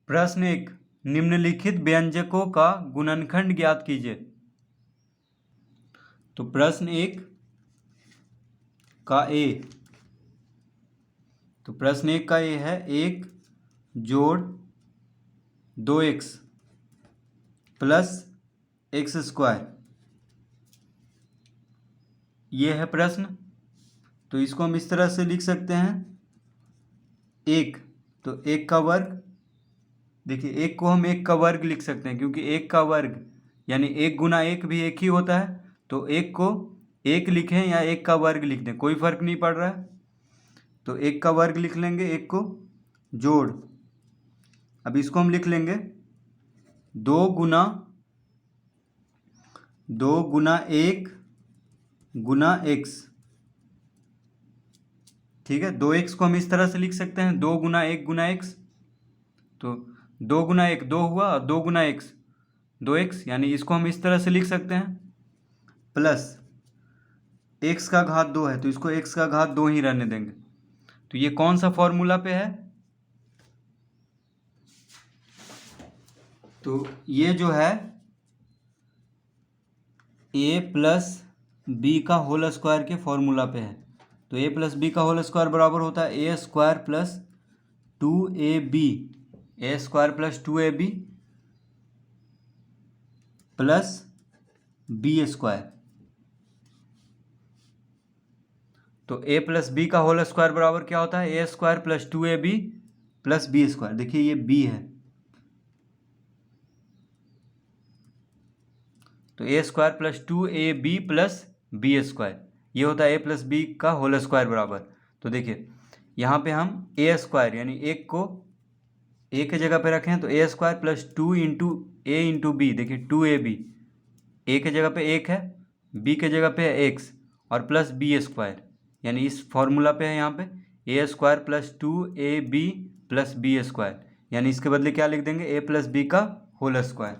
प्रश्न 1, निम्नलिखित व्यंजकों का गुणनखंड ज्ञात कीजिए। तो प्रश्न 1 का ए, तो प्रश्न 1 का ए है 1 जोड़ 2x प्लस एक्स स्क्वायर, ये है प्रश्न। तो इसको हम इस तरह से लिख सकते हैं, एक तो एक का वर्ग, देखिए एक को हम एक का वर्ग लिख सकते हैं क्योंकि एक का वर्ग यानी एक गुना एक भी एक ही होता है। तो एक को एक लिखें या एक का वर्ग लिख दें, कोई फर्क नहीं पड़ रहा है। तो एक का वर्ग लिख लेंगे, एक को जोड़, अब इसको हम लिख लेंगे 2 गुना 1 गुना x। ठीक है, 2x को हम इस तरह से लिख सकते हैं 2 गुना 1 गुना x। तो 2 गुना 1 2 हुआ और 2 गुना x 2x, यानी इसको हम इस तरह से लिख सकते हैं। प्लस x का घात 2 है तो इसको x का घात 2 ही रहने देंगे। तो ये कौन सा फॉर्मूला पे है? तो ये जो है a प्लस बी का होल स्क्वायर के फॉर्मूला पे है। तो a प्लस बी का होल स्क्वायर बराबर होता है ए square plus 2ab, a square plus 2ab plus B square. तो a प्लस बी का होल स्क्वायर बराबर क्या होता है? ए square plus 2ab plus B square. देखिए ये b है, तो ए square plus 2ab plus B square, ये होता है a प्लस बी का होल स्क्वायर बराबर। तो देखिए यहाँ पे हम ए स्क्वायर यानी एक को ए के जगह पे रखें तो ए square plus 2 into a into B, देखिए 2ab, ए के जगह पे 1 है, बी के जगह पे है x और प्लस बी स्क्वायर, यानी इस फॉर्मूला पे है यहाँ पे ए square plus 2ab plus B square, यानी इसके बदले क्या लिख देंगे? ए प्लस बी का होल स्क्वायर।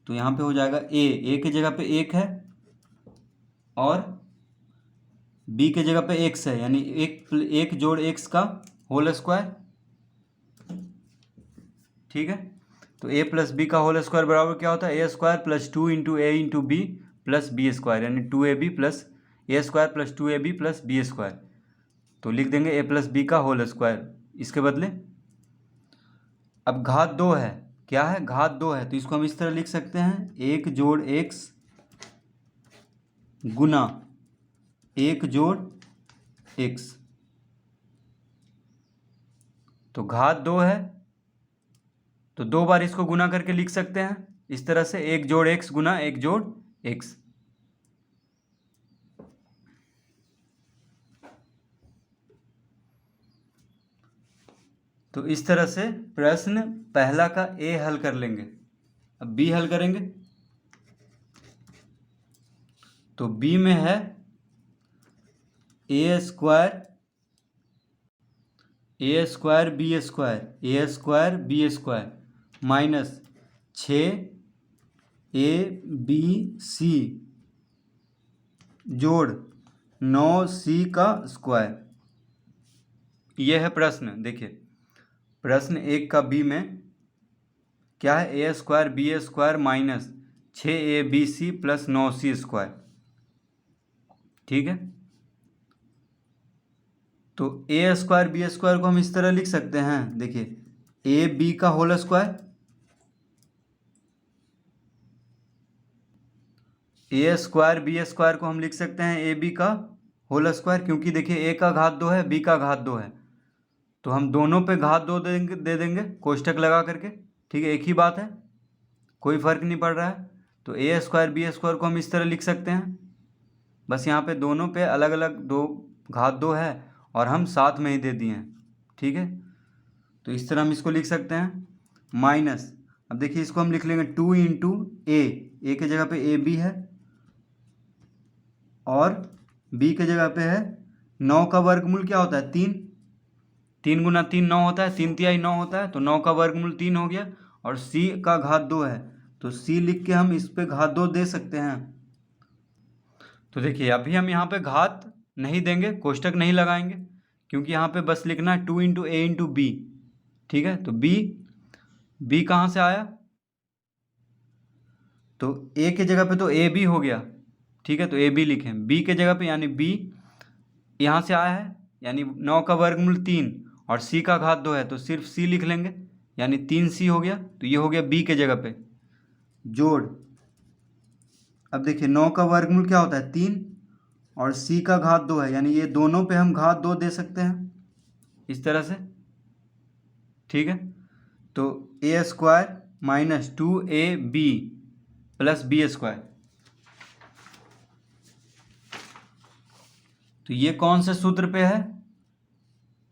तो यहाँ पे हो जाएगा ए के जगह पे 1 है और बी के जगह पे x है, यानी एक जोड़ x का होल स्क्वायर। ठीक है, तो a प्लस बी का होल स्क्वायर बराबर क्या होता है? ए square plus 2 into a into b plus B square, यानी 2ab plus a square plus 2ab plus B square. तो लिख देंगे ए प्लस बी का होल स्क्वायर इसके बदले। अब घात 2 है, क्या है? घात 2 है, तो इसको हम इस तरह लिख सकते हैं 1 जोड़ x गुना 1 जोड़ x। तो घात 2 है तो 2 बार इसको गुना करके लिख सकते हैं इस तरह से 1 जोड़ x गुना 1 जोड़ x। तो इस तरह से प्रश्न पहला का ए हल कर लेंगे। अब बी हल करेंगे, तो बी में है ए square B square minus 6abc जोड़ 9c का स्क्वायर। यह है प्रश्न। देखिए प्रश्न 1 का बी में क्या है? ए square B square minus 6abc plus 9c square. ठीक है, तो ए स्क्वायर बी स्क्वायर को हम इस तरह लिख सकते हैं, देखिए ए बी का होल स्क्वायर, ए स्क्वायर बी स्क्वायर को हम लिख सकते हैं ए बी का होल स्क्वायर, क्योंकि देखिए ए का घात 2 है, बी का घात 2 है, तो हम दोनों पे घात 2 दे देंगे कोष्टक लगा करके। ठीक है, एक ही बात है, कोई फर्क नहीं पड़ रहा है। तो ए स्क्वायर बी स्क्वायर को हम इस तरह लिख सकते हैं, बस यहाँ पे दोनों पे अलग अलग दो घात 2 है और हम साथ में ही दे दिए हैं। ठीक है, तो इस तरह हम इसको लिख सकते हैं माइनस, अब देखिए इसको हम लिख लेंगे 2 इंटू ए के जगह पे ए बी है और बी के जगह पे है 9 का वर्गमूल क्या होता है? 3 गुना 3 9 होता है, 3 9 होता है, तो 9 का वर्गमूल 3 हो गया और c का घात 2 है तो c लिख के हम इस पे घात 2 दे सकते हैं। तो देखिए अभी हम यहाँ पे घात नहीं देंगे, कोष्टक नहीं लगाएंगे, क्योंकि यहाँ पे बस लिखना है 2 इंटू ए इंटू बी, ठीक है, तो बी कहाँ से आया, तो ए के जगह पे तो ए बी हो गया, ठीक है, तो ए बी लिखें, बी के जगह पे यानी बी यहाँ से आया है, यानी 9 का वर्गमूल 3 और सी का घात 2 है, तो सिर्फ सी लिख लेंगे, यानी 3c हो गया, तो ये हो गया बी के जगह पे। जोड़, अब देखिए 9 का वर्गमूल क्या होता है 3 और सी का घात 2 है, यानी ये दोनों पे हम घात 2 दे सकते हैं इस तरह से, ठीक है, तो ए square minus 2ab plus B square, तो ये कौन से सूत्र पे है,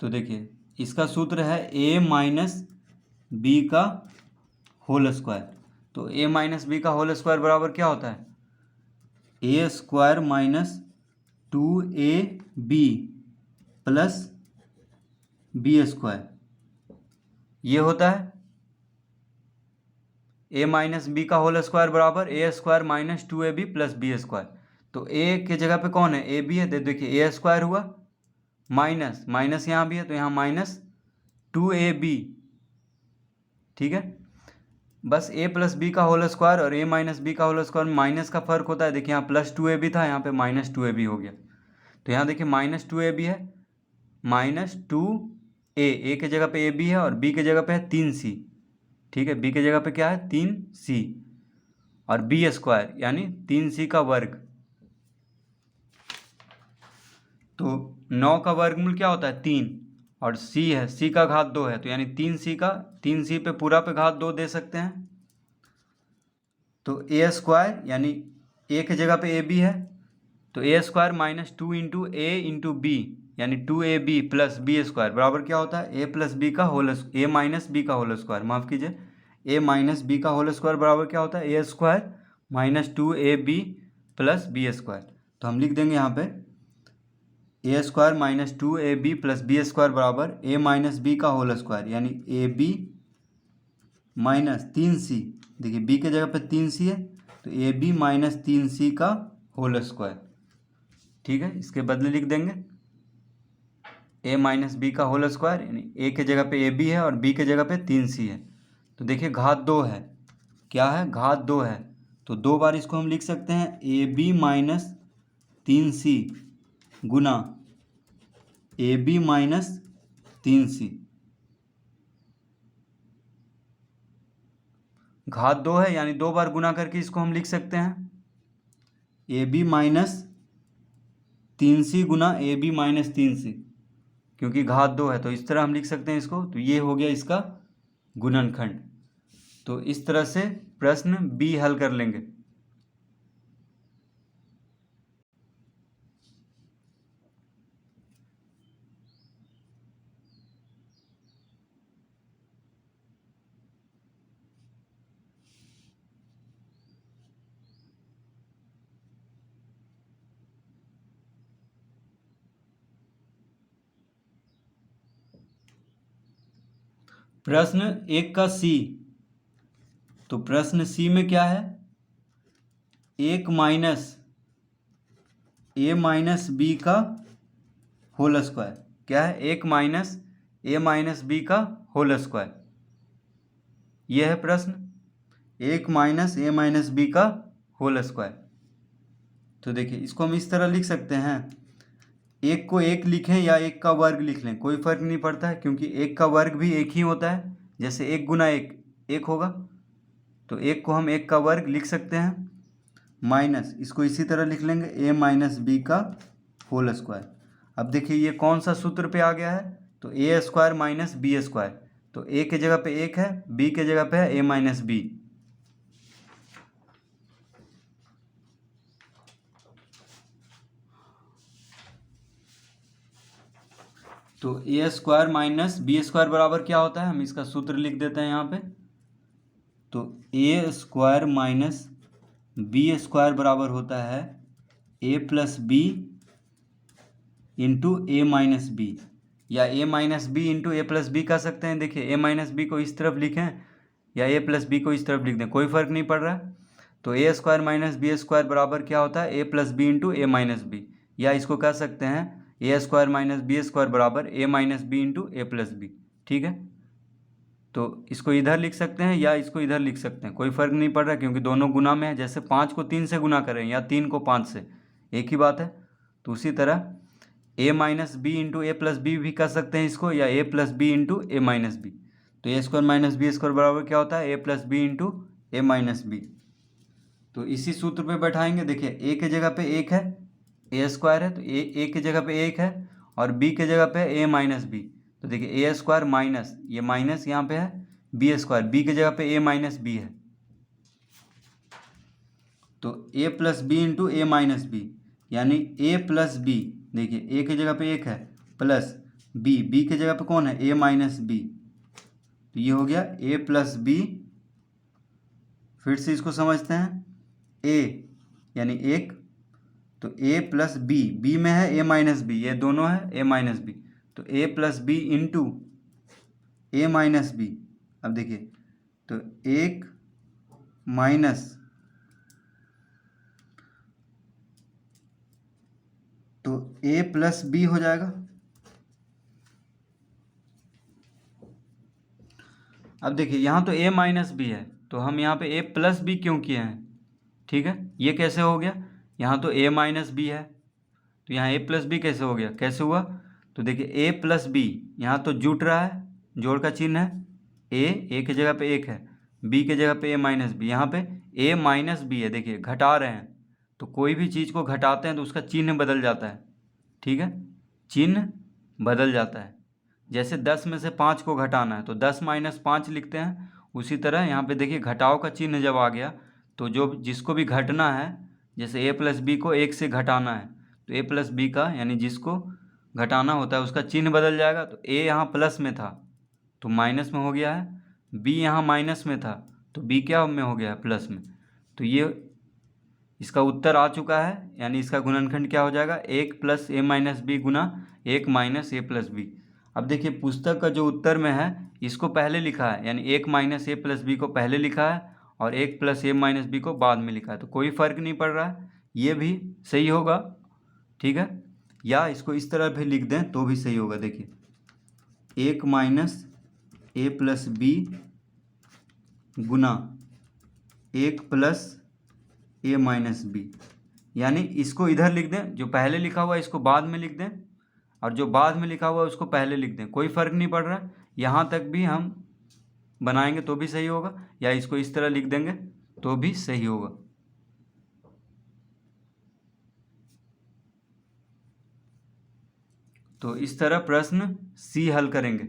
तो देखिए इसका सूत्र है a माइनस बी का होल स्क्वायर, तो a माइनस बी का होल स्क्वायर बराबर क्या होता है, ए square minus 2ab plus B square, ये होता है a माइनस बी का होल स्क्वायर बराबर A square minus 2ab plus B square, तो a के जगह पे कौन है, ए बी है, देखिए ए स्क्वायर हुआ माइनस माइनस यहाँ भी है, तो यहाँ माइनस 2ab, ठीक है, बस a प्लस बी का होल स्क्वायर और a माइनस बी का होल स्क्वायर माइनस का फर्क होता है, देखिए यहाँ प्लस 2ab था, यहाँ पे माइनस 2ab हो गया, तो यहाँ देखिए माइनस 2ab है, माइनस 2a के जगह पे ab है और b के जगह पे है 3c, ठीक है, b के जगह पे क्या है 3c और बी स्क्वायर यानी 3c का वर्ग, तो 9 का वर्गमूल क्या होता है 3 और c है, c का घात 2 है, तो यानी 3c पे पूरा पे घात 2 दे सकते हैं, तो ए स्क्वायर यानी a के जगह पे ab है, तो ए square minus 2 into a into B यानी 2ab प्लस बी स्क्वायर बराबर क्या होता है, a प्लस बी का होल ए माइनस बी का होल स्क्वायर, माफ़ कीजिए, ए माइनस बी का होल स्क्वायर बराबर क्या होता है, ए square minus 2ab plus B square, तो हम लिख देंगे यहाँ पे ए square minus 2ab plus B square बराबर ए माइनस बी का होल स्क्वायर यानी ab माइनस 3c, देखिए b के जगह पे 3c है, तो ab माइनस 3c का होल स्क्वायर, ठीक है, इसके बदले लिख देंगे a माइनस बी का होल स्क्वायर यानी a के जगह पे ab है और b के जगह पे 3c है, तो देखिए घात 2 है, क्या है घात 2 है, तो 2 बार इसको हम लिख सकते हैं ab माइनस 3c गुना ab माइनस 3c, घात 2 है यानी 2 बार गुना करके इसको हम लिख सकते हैं ab माइनस 3c गुना ab माइनस 3c, क्योंकि घात 2 है तो इस तरह हम लिख सकते हैं इसको, तो ये हो गया इसका गुणनखंड, तो इस तरह से प्रश्न बी हल कर लेंगे। प्रश्न 1 का सी, तो प्रश्न सी में क्या है, 1 माइनस ए माइनस बी का होल स्क्वायर, क्या है 1 माइनस ए माइनस बी का होल स्क्वायर, यह है प्रश्न 1 माइनस ए माइनस बी का होल स्क्वायर, तो देखिए इसको हम इस तरह लिख सकते हैं, एक को एक लिखें या एक का वर्ग लिख लें कोई फर्क नहीं पड़ता है, क्योंकि एक का वर्ग भी एक ही होता है, जैसे 1 गुना 1 1 होगा, तो एक को हम एक का वर्ग लिख सकते हैं, माइनस इसको इसी तरह लिख लेंगे ए माइनस बी का होल स्क्वायर। अब देखिए ये कौन सा सूत्र पे आ गया है, तो ए स्क्वायर माइनस बी स्क्वायर, तो ए के जगह पे 1 है, बी के जगह पे है ए माइनस बी, तो ए स्क्वायर माइनस बी स्क्वायर बराबर क्या होता है, हम इसका सूत्र लिख देते हैं यहाँ पे, तो ए स्क्वायर माइनस बी स्क्वायर बराबर होता है ए plus B into A minus B, या ए minus B into A plus B कह सकते हैं, देखिए ए माइनस बी को इस तरफ लिखें या ए प्लस बी को इस तरफ लिख दें कोई फर्क नहीं पड़ रहा है, तो ए स्क्वायर माइनस बी स्क्वायर बराबर क्या होता है, ए plus B into A minus B, या इसको कह सकते हैं ए स्क्वायर माइनस बी स्क्वायर बराबर A minus B into A plus B, ठीक है, तो इसको इधर लिख सकते हैं या इसको इधर लिख सकते हैं, कोई फ़र्क नहीं पड़ रहा क्योंकि दोनों गुना में है। जैसे 5 को 3 से गुना करें या 3 को 5 से, एक ही बात है। तो उसी तरह a minus B into A plus B भी कर सकते हैं इसको, या a plus B into A minus B. तो ए स्क्वायर माइनस बी स्क्वायर बराबर क्या होता है, a plus B into A minus B. तो इसी सूत्र पे बैठाएंगे। देखिए a के जगह पे 1 है, a स्क्वायर है, तो a के जगह पे 1 है और b के जगह पे a माइनस बी। तो देखिए a स्क्वायर माइनस, ये माइनस यहाँ पे है, b स्क्वायर, b की जगह पे a माइनस बी है। तो a plus B into A minus B, यानी a प्लस बी, देखिए a की जगह पे 1 है, प्लस b की जगह पे कौन है, a माइनस बी। तो ये हो गया a प्लस बी। फिर से इसको समझते हैं, a यानी 1, तो a प्लस बी में है a माइनस बी, ये दोनों है a माइनस बी। तो a plus B into A minus B. अब देखिए, तो 1 माइनस, तो a प्लस बी हो जाएगा। अब देखिए यहाँ तो a माइनस बी है, तो हम यहाँ पे a प्लस बी क्यों किए हैं, ठीक है। ये कैसे हो गया, यहाँ तो a माइनस बी है, तो यहाँ a प्लस बी कैसे हो गया, कैसे हुआ। तो देखिए a प्लस बी, यहाँ तो जुट रहा है, जोड़ का चिन्ह है, a की जगह पे 1 है, b की जगह पे a माइनस बी, यहाँ पे a माइनस बी है। देखिए घटा रहे हैं, तो कोई भी चीज़ को घटाते हैं तो उसका चिन्ह बदल जाता है, ठीक है, चिन्ह बदल जाता है। जैसे 10 में से 5 को घटाना है तो 10 माइनस 5 लिखते हैं, उसी तरह यहाँ पे देखिए घटाव का चिन्ह जब आ गया, तो जो जिसको भी घटना है, जैसे a प्लस बी को 1 से घटाना है, तो a प्लस बी का यानी जिसको घटाना होता है उसका चिन्ह बदल जाएगा। तो a यहाँ प्लस में था तो माइनस में हो गया है, b यहाँ माइनस में था तो b क्या में हो गया है, प्लस में। तो ये इसका उत्तर आ चुका है, यानी इसका गुणनखंड क्या हो जाएगा, 1 प्लस ए माइनस बी गुना 1 माइनस ए प्लस बी। अब देखिए पुस्तक का जो उत्तर में है इसको पहले लिखा है, यानी 1 माइनस ए प्लस बी को पहले लिखा है और 1 प्लस ए माइनस बी को बाद में लिखा है, तो कोई फ़र्क नहीं पड़ रहा है, ये भी सही होगा, ठीक है। या इसको इस तरह भी लिख दें तो भी सही होगा। देखिए 1 माइनस ए प्लस बी गुना 1 प्लस ए माइनस बी, यानी इसको इधर लिख दें, जो पहले लिखा हुआ है इसको बाद में लिख दें और जो बाद में लिखा हुआ है उसको पहले लिख दें, कोई फ़र्क नहीं पड़ रहा। यहाँ तक भी हम बनाएंगे तो भी सही होगा, या इसको इस तरह लिख देंगे तो भी सही होगा। तो इस तरह प्रश्न सी हल करेंगे।